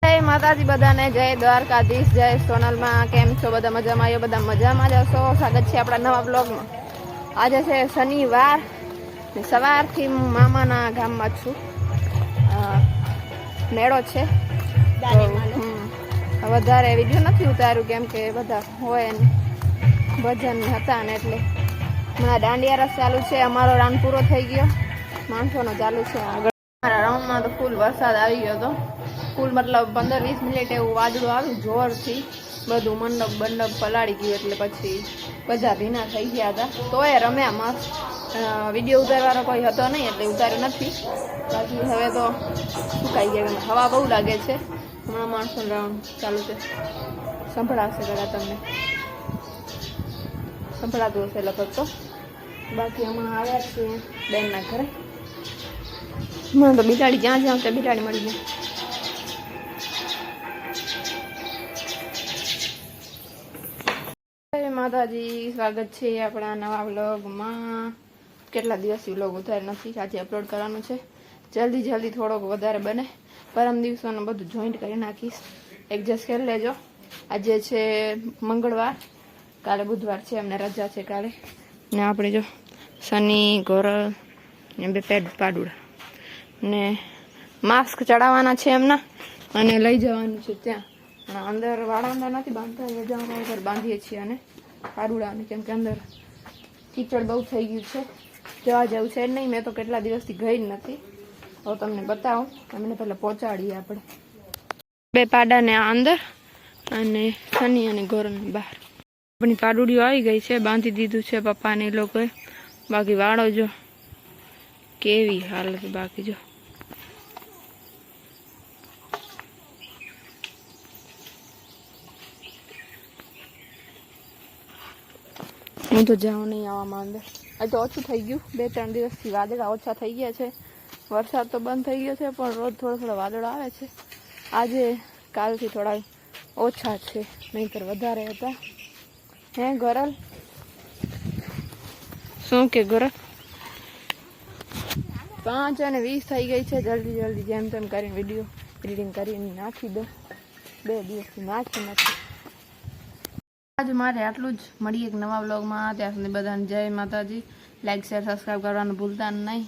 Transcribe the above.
જય માતાજી બધાને, જય દ્વારકાધીશ, જય સોનલમાં. કેમ છો બધા? મજામાં આવ્યો? બધા મજામાં જ હશો. સ્વાગત છે આપણા નવા બ્લોગમાં. આજે છે શનિવાર, સવારથી હું મામાના ગામમાં છું. મેળો છે, વધારે વિડીયો નથી ઉતાર્યું કેમ કે બધા હોય ને ભજન હતા ને એટલે. હમણાં દાંડિયા રસ ચાલુ છે, અમારો રાઉન્ડ પૂરો થઈ ગયો, માણસોનો ચાલુ છે આગળ. મારા રાઉન્ડમાં તો ફૂલ વરસાદ આવી ગયો હતો. ફૂલ મતલબ 15-20 મિનિટ એવું વાદળું આવ્યું જોરથી, બધું મંડપ પલાળી ગયું એટલે પછી બધા ભીના થઈ ગયા હતા. તોય રમ્યા મસ્ત. વિડીયો ઉતારવાનો કોઈ હતો નહીં એટલે ઉતાર્યું નથી. બાકી હવે તો સુકાઈ ગયા, હવા બહુ લાગે છે. હમણાં માણસોનો રાઉન્ડ ચાલુ છે, સંભળાશે કદાચ તમને, સંભળાતું હશે લગભગ તો. બાકી હમણાં આવ્યા છીએ બેનના ઘરે. હમણાં તો બિલાડી જ્યાં જ્યાં ત્યાં બિલાડી મળી ગઈ. માતાજી, સ્વાગત છે આપણા નવા વ્લોગમાં. કેટલા દિવસથી વ્લોગ ઉતાર નથી, આજે અપલોડ કરવાનું છે. જલ્દી થોડોક વધારે બને. પરમ દિવસોનું બધું જોઈન્ટ કરી નાખીશ, એડજસ્ટ કરી લેજો. આજે છે મંગળવાર, કાલે બુધવાર છે, અમને રજા છે કાલે. ને આપણે જો શનિ, ગોરલ ને બે પાડુડા ને માસ્ક ચડાવવાના છે એમના, અને લઈ જવાનું છે ત્યાં. અંદર વાળા નથી બાંધતા, જવાનું અંદર બાંધીએ છીએ. અને પાડુડાને કેમ કે અંદર કીચડ બહુ થઈ ગયું છે, જવા જવું છે નહીં. મેં તો કેટલા દિવસથી ગઈ જ નથી. હવે તમને બતાવું, તમને પહેલાં પહોંચાડીએ આપણે બે પાડાને અંદર, અને શનિ અને ગોરલની બહાર. આપણી પાડુડીઓ આવી ગઈ છે, બાંધી દીધું છે પપ્પાને એ લોકોએ. બાકી વાળો જો કેવી હાલત, બાકી જો હું તો જાઉં નહીં આવામાં અંદર. આ તો ઓછું થઈ ગયું, 2-3 દિવસથી વાદળા ઓછા થઈ ગયા છે. વરસાદ તો બંધ થઈ ગયો છે, પણ રોજ થોડો વાદળો આવે છે. આજે કાલથી થોડા ઓછા છે, નહીંતર વધારે હતા. હે ગોરલ, શું કે ગોરલ? 5:20 થઈ ગઈ છે. જલ્દી જેમ તેમ કરીને વિડીયો એડિટિંગ કરીને નાખી દો. 2 દિવસથી નાખી નથી. આજ મારે આટલું જ. મળીએ એક નવા વ્લોગમાં. ત્યાં સુધી બધાને જય માતાજી. લાઈક શેર સબસ્ક્રાઈબ કરવાનું ભૂલતા નહીં.